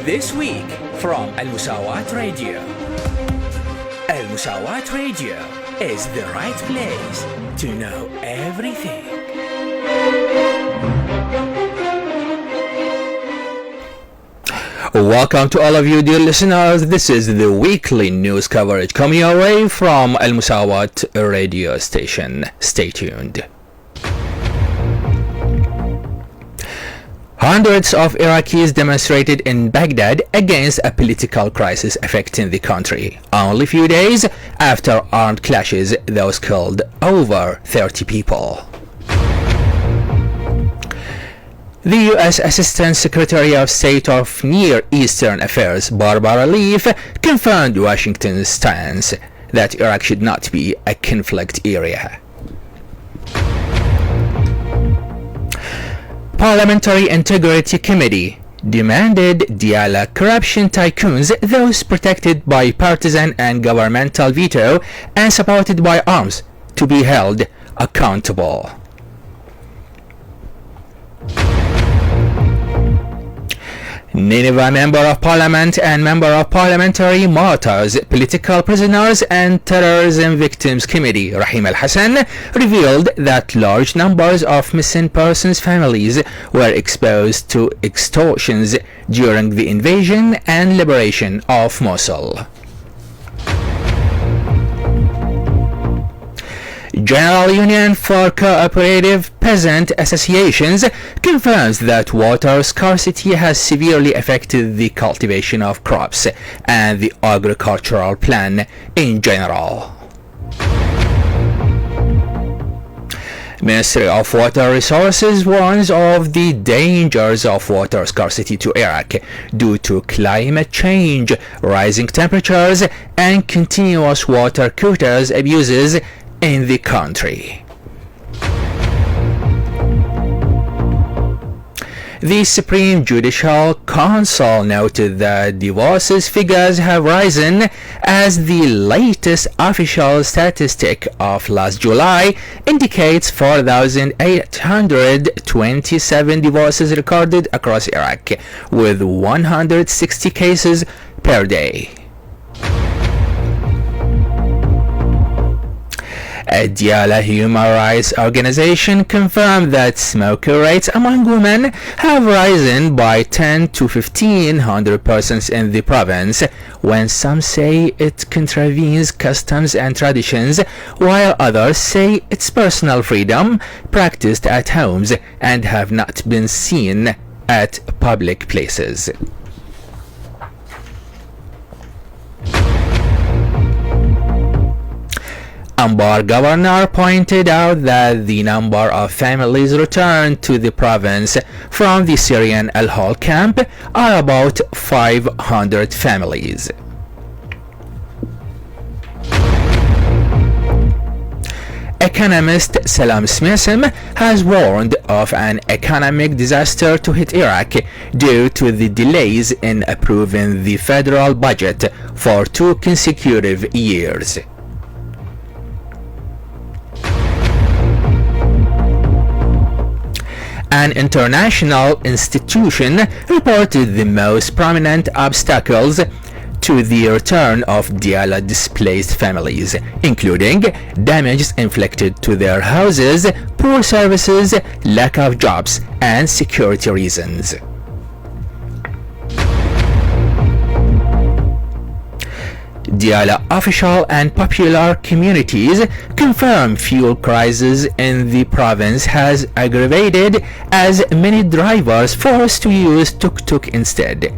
This week from Al-Musawat Radio. Al-Musawat Radio is the right place to know everything. Welcome to all of you dear listeners. This is the weekly news coverage coming your way from Al-Musawat radio station. Stay tuned. Hundreds of Iraqis demonstrated in Baghdad against a political crisis affecting the country. Only a few days after armed clashes, those killed over 30 people. The U.S. Assistant Secretary of State of Near Eastern Affairs, Barbara Leaf, confirmed Washington's stance that Iraq should not be a conflict area. Parliamentary Integrity Committee demanded Diyala corruption tycoons, those protected by partisan and governmental veto and supported by arms, to be held accountable. Nineveh Member of Parliament and Member of Parliamentary Martyrs, Political Prisoners and Terrorism Victims Committee, Rahim Al-Hassan, revealed that large numbers of missing persons' families were exposed to extortions during the invasion and liberation of Mosul. General Union for Cooperative Peasant Associations confirms that water scarcity has severely affected the cultivation of crops and the agricultural plan in general. Ministry of Water Resources warns of the dangers of water scarcity to Iraq due to climate change, rising temperatures, and continuous water quotas abuses in the country. The Supreme Judicial Council noted that divorces figures have risen as the latest official statistic of last July indicates 4,827 divorces recorded across Iraq, with 160 cases per day. A Diyala human rights organization confirmed that smoker rates among women have risen by 10 to 1,500% in the province, when some say it contravenes customs and traditions, while others say it's personal freedom practiced at homes and have not been seen at public places. Anbar governor pointed out that the number of families returned to the province from the Syrian Al-Hol camp are about 500 families. Economist Salam Smithson has warned of an economic disaster to hit Iraq due to the delays in approving the federal budget for 2 consecutive years. An international institution reported the most prominent obstacles to the return of Diyala displaced families, including damage inflicted to their houses, poor services, lack of jobs, and security reasons. Diyala official and popular communities confirm fuel crisis in the province has aggravated as many drivers forced to use tuk-tuk instead,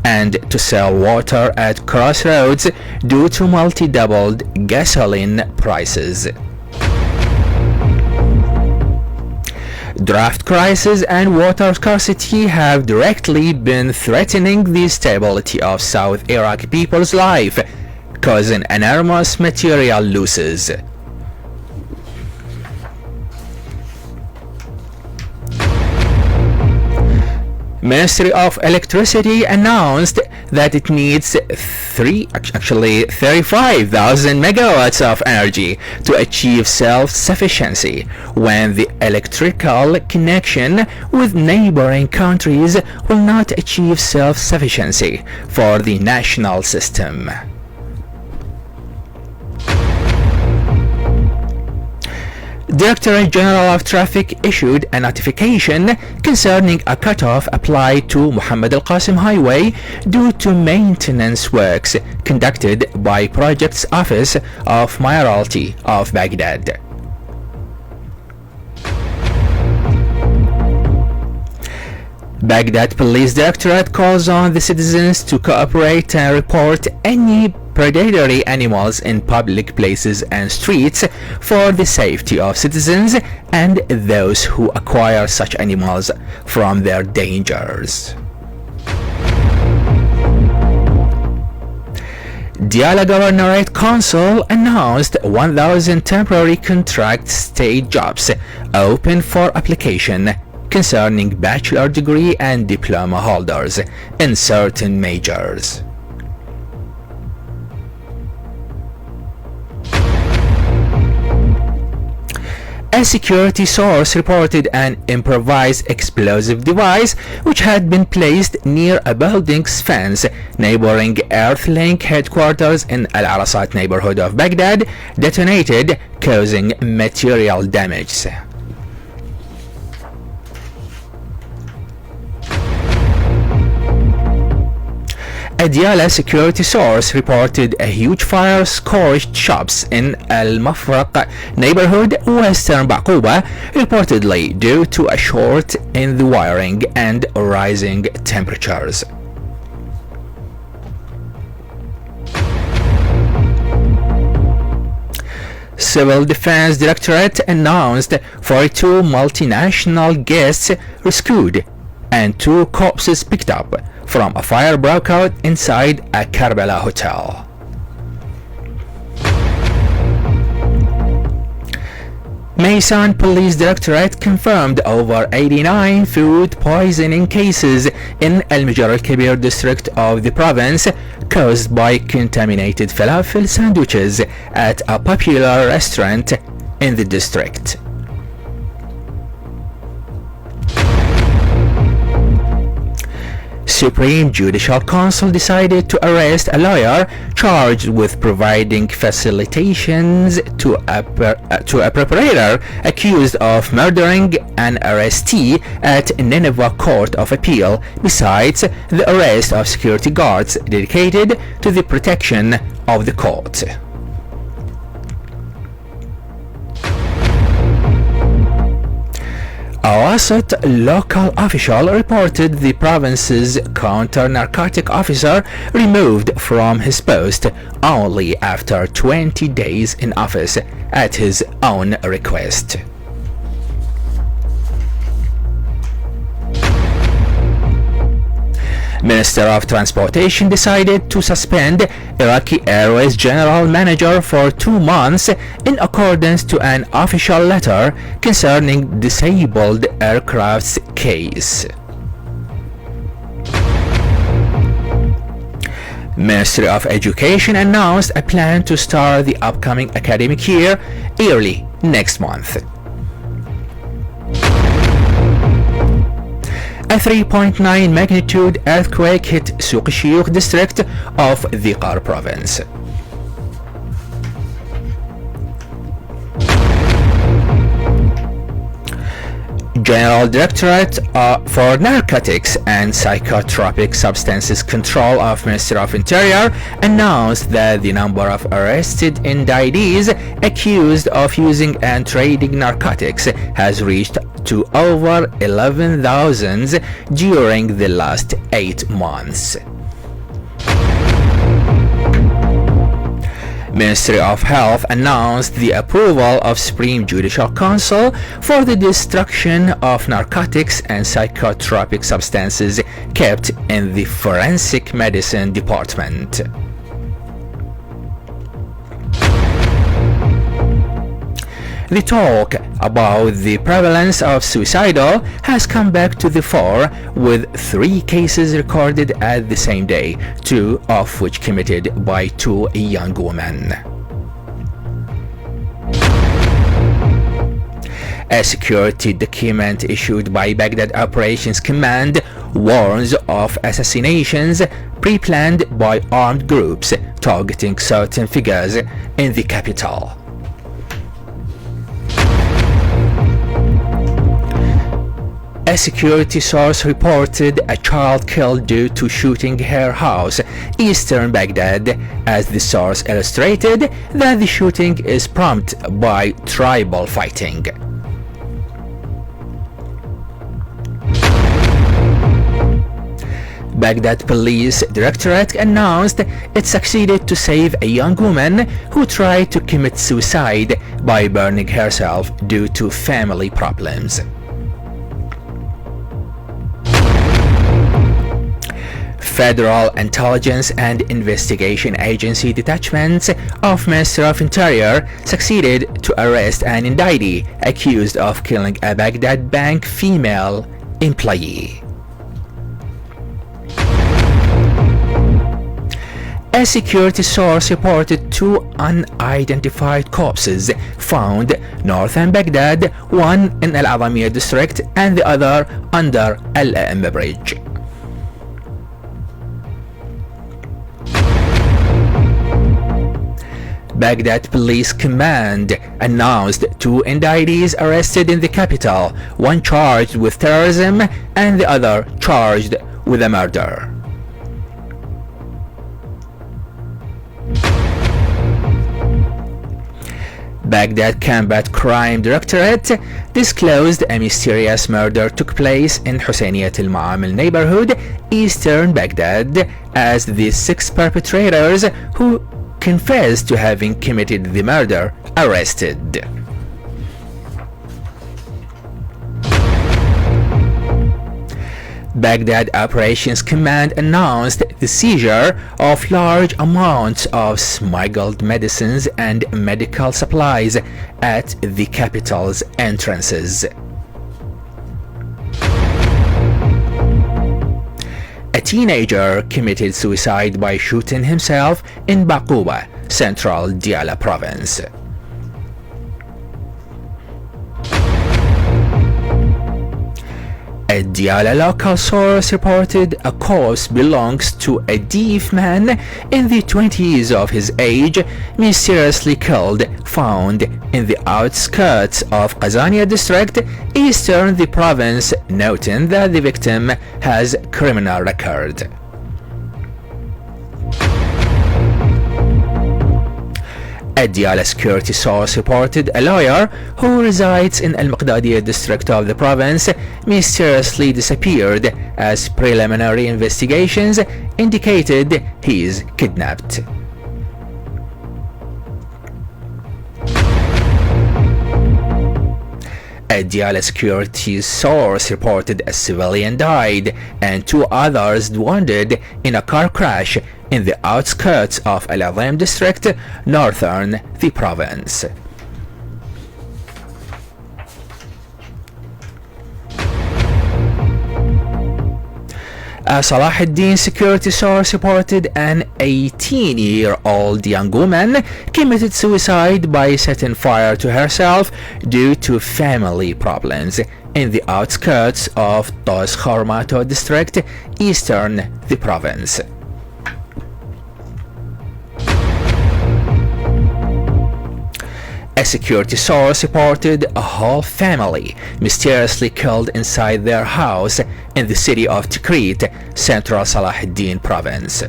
and to sell water at crossroads due to multi-doubled gasoline prices. Draft crisis and water scarcity have directly been threatening the stability of South Iraq people's life, causing enormous material losses. Ministry of Electricity announced that it needs 35,000 megawatts of energy to achieve self-sufficiency, when the electrical connection with neighboring countries will not achieve self-sufficiency for the national system. Directorate General of Traffic issued a notification concerning a cutoff applied to Muhammad Al-Qasim Highway due to maintenance works conducted by Projects Office of Mayoralty of Baghdad. Baghdad Police Directorate calls on the citizens to cooperate and report any predatory animals in public places and streets for the safety of citizens and those who acquire such animals from their dangers. Diyala Governorate Council announced 1,000 temporary contract state jobs open for application concerning bachelor degree and diploma holders in certain majors. A security source reported an improvised explosive device which had been placed near a building's fence neighboring Earthlink headquarters in Al-Arasat neighborhood of Baghdad detonated, causing material damage. A Diyala security source reported a huge fire scorched shops in Al-Mafraq neighborhood, western Baqouba, reportedly due to a short in the wiring and rising temperatures. Civil Defense Directorate announced 42 multinational guests rescued and 2 corpses picked up from a fire broke out inside a Karbala hotel. Maysan Police Directorate confirmed over 89 food poisoning cases in Al-Mujar al-Kabir district of the province caused by contaminated falafel sandwiches at a popular restaurant in the district. Supreme Judicial Council decided to arrest a lawyer charged with providing facilitations to a preparator accused of murdering an arrestee at Nineveh Court of Appeal, besides the arrest of security guards dedicated to the protection of the court. A Wasat local official reported the province's counter-narcotic officer removed from his post only after 20 days in office at his own request. Minister of Transportation decided to suspend Iraqi Airways General Manager for 2 months in accordance to an official letter concerning disabled aircraft's case. Ministry of Education announced a plan to start the upcoming academic year early next month. A 3.9 magnitude earthquake hit Souq al-Shiyukh district of the Qar province. General Directorate for Narcotics and Psychotropic Substances Control of Ministry of Interior announced that the number of arrested indictees accused of using and trading narcotics has reached to over 11,000 during the last 8 months. Ministry of Health announced the approval of Supreme Judicial Council for the destruction of narcotics and psychotropic substances kept in the Forensic Medicine Department. The talk about the prevalence of suicidal has come back to the fore, with 3 cases recorded at the same day, 2 of which committed by 2 young women. A security document issued by Baghdad Operations Command warns of assassinations pre-planned by armed groups targeting certain figures in the capital. A security source reported a child killed due to shooting her house, eastern Baghdad, as the source illustrated that the shooting is prompted by tribal fighting. Baghdad Police Directorate announced it succeeded to save a young woman who tried to commit suicide by burning herself due to family problems. Federal Intelligence and Investigation Agency detachments of Ministry of Interior succeeded to arrest an indictee accused of killing a Baghdad bank female employee. A security source reported 2 unidentified corpses found northern Baghdad, one in Al-Azamiyah district and the other under Al-A'imma bridge. Baghdad Police Command announced 2 indictees arrested in the capital, one charged with terrorism and the other charged with a murder. Baghdad Combat Crime Directorate disclosed a mysterious murder took place in Husseiniyyat al-Ma'amil neighborhood, eastern Baghdad, as the 6 perpetrators who confessed to having committed the murder arrested. Baghdad Operations Command announced the seizure of large amounts of smuggled medicines and medical supplies at the capital's entrances. A teenager committed suicide by shooting himself in Baquba, central Diyala province. A Diyala local source reported a corpse belongs to a deaf man in the 20s of his age, mysteriously killed, found in the outskirts of Qazania district, eastern the province, noting that the victim has criminal record. A Diyala security source reported a lawyer who resides in Al-Muqdadiyah district of the province mysteriously disappeared, as preliminary investigations indicated he is kidnapped. A Diyala security source reported a civilian died and 2 others wounded in a car crash in the outskirts of Al-Azim district, northern the province. A Salah ad-Din security source reported an 18-year-old young woman committed suicide by setting fire to herself due to family problems in the outskirts of Tos Khormato district, eastern the province. A security source reported a whole family mysteriously killed inside their house in the city of Tikrit, central Salah ad-Din province.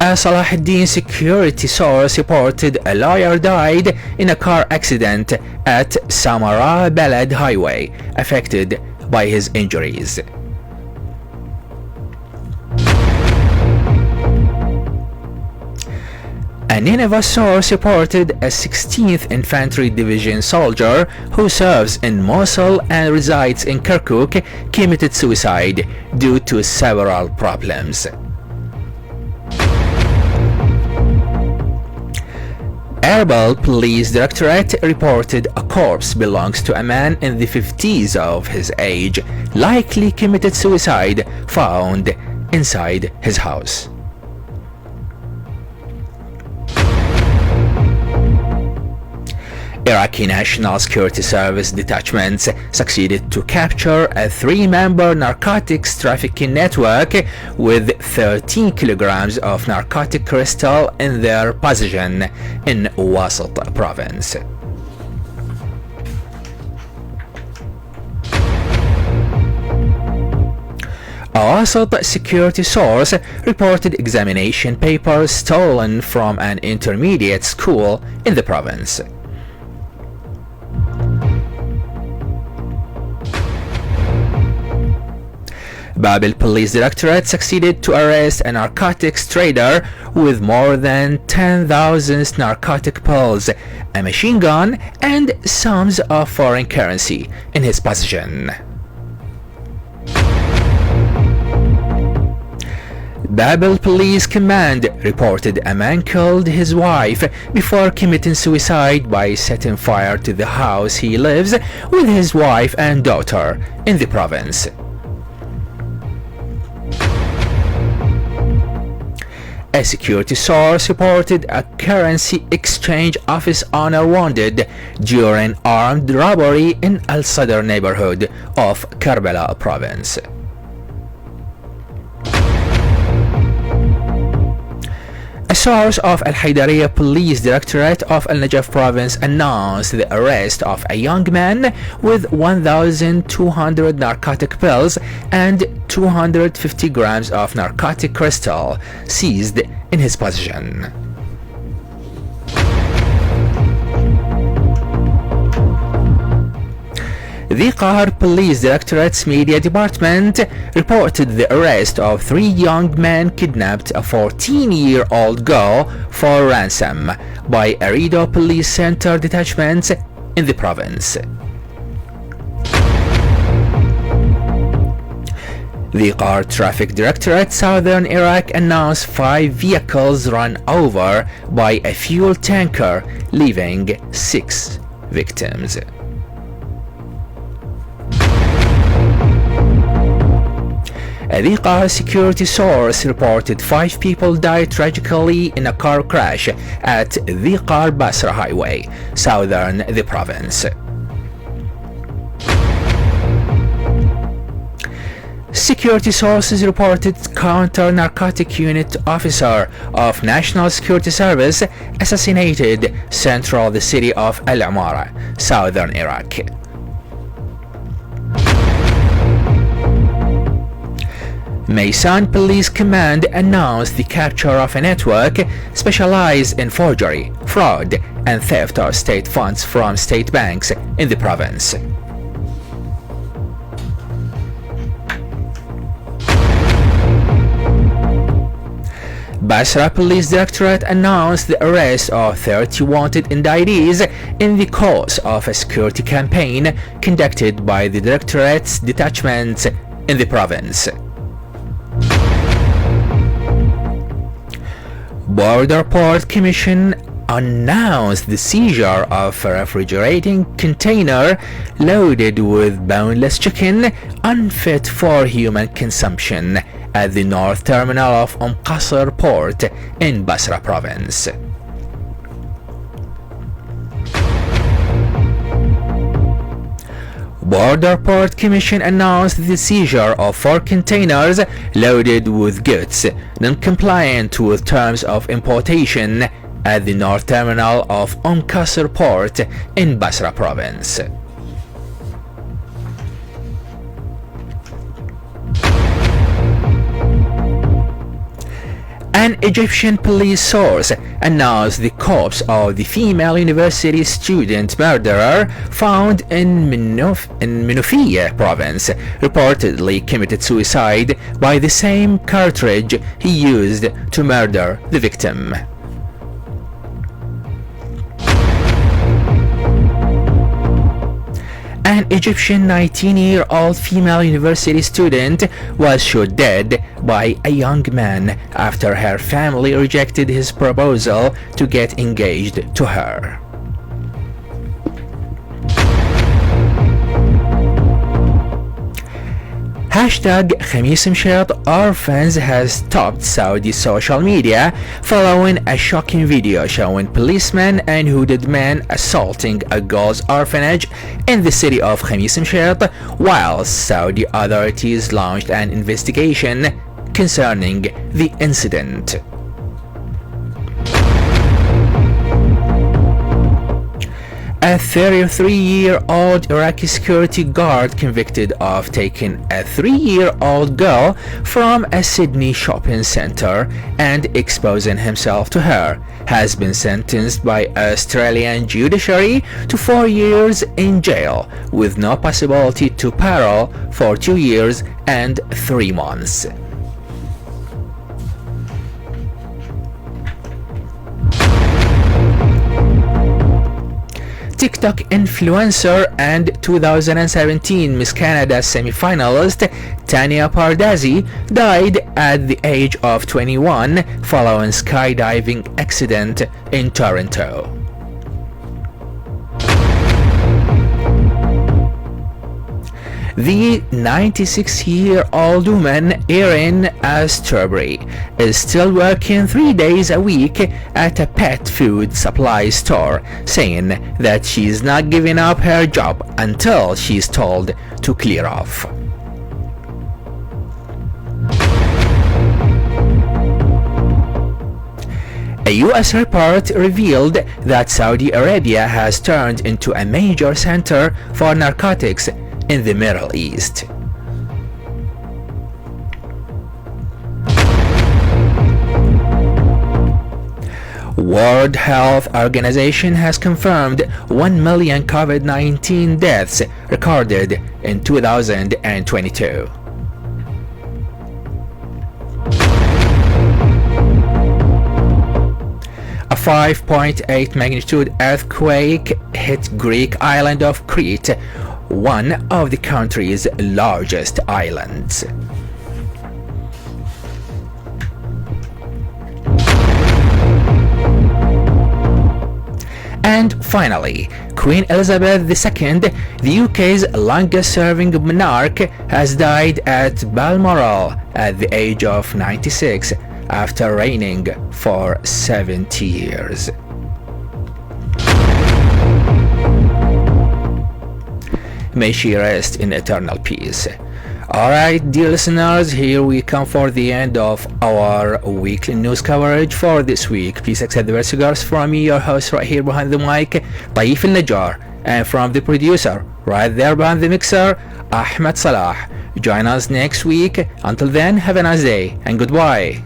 A Salah ad-Din security source reported a lawyer died in a car accident at Samara Balad highway, affected by his injuries. A Nineveh source reported a 16th Infantry Division soldier who serves in Mosul and resides in Kirkuk committed suicide due to several problems. Erbil Police Directorate reported a corpse belongs to a man in the 50s of his age, likely committed suicide, found inside his house. Iraqi National Security Service detachments succeeded to capture a 3-member narcotics trafficking network with 13 kilograms of narcotic crystal in their possession in Wasat province. A Wasat security source reported examination papers stolen from an intermediate school in the province. Babil Police Directorate succeeded to arrest a narcotics trader with more than 10,000 narcotic pills, a machine gun, and sums of foreign currency in his possession. Babil Police Command reported a man killed his wife before committing suicide by setting fire to the house he lives with his wife and daughter in the province. A security source reported a currency exchange office owner wounded during armed robbery in Al Sadr neighborhood of Karbala province. A source of Al Haydariya Police Directorate of Al Najaf province announced the arrest of a young man with 1,200 narcotic pills and 250 grams of narcotic crystal seized in his possession. The Qahar Police Directorate's media department reported the arrest of 3 young men kidnapped a 14-year-old girl for ransom by Arido Police Center detachments in the province. The Qahar Traffic Directorate Southern Iraq announced 5 vehicles run over by a fuel tanker, leaving 6 victims. The Qahar security source reported 5 people died tragically in a car crash at the Qahar-Basra highway, southern the province. Security sources reported counter-narcotic unit officer of National Security Service assassinated central the city of Al-Amara, southern Iraq. Maysan Police Command announced the capture of a network specialized in forgery, fraud, and theft of state funds from state banks in the province. Basra Police Directorate announced the arrest of 30 wanted indictees in the course of a security campaign conducted by the Directorate's detachments in the province. Border Port Commission announced the seizure of a refrigerating container loaded with boneless chicken unfit for human consumption at the North Terminal of Qasr Port in Basra province. Border Port Commission announced the seizure of 4 containers loaded with goods non-compliant with terms of importation at the North Terminal of Qasr Port in Basra province. An Egyptian police source announced the corpse of the female university student murderer found in Menoufiya province, reportedly committed suicide by the same cartridge he used to murder the victim. An Egyptian 19-year-old female university student was shot dead by a young man after her family rejected his proposal to get engaged to her. Hashtag Khamis Mshat Orphans has topped Saudi social media following a shocking video showing policemen and hooded men assaulting a girls' orphanage in the city of Khamis Mshat, while Saudi authorities launched an investigation concerning the incident. A 33-year-old Iraqi security guard convicted of taking a 3-year-old girl from a Sydney shopping center and exposing himself to her has been sentenced by Australian judiciary to 4 years in jail with no possibility to parole for 2 years and 3 months. TikTok influencer and 2017 Miss Canada semi-finalist Tanya Pardazzi died at the age of 21 following skydiving accident in Toronto. The 96-year-old woman, Erin Astorbury, is still working 3 days a week at a pet food supply store, saying that she's not giving up her job until she's told to clear off. A U.S. report revealed that Saudi Arabia has turned into a major center for narcotics in the Middle East. World Health Organization has confirmed 1 million COVID-19 deaths recorded in 2022. A 5.8 magnitude earthquake hit Greek island of Crete, one of the country's largest islands. And finally, Queen Elizabeth II, the UK's longest-serving monarch, has died at Balmoral at the age of 96 after reigning for 70 years. May she rest in eternal peace. Alright, dear listeners, here we come for the end of our weekly news coverage for this week. Please accept the best regards from me, your host right here behind the mic, Taif Edited, and from the producer right there behind the mixer, Ahmed Salah. Join us next week. Until then, have a nice day and goodbye.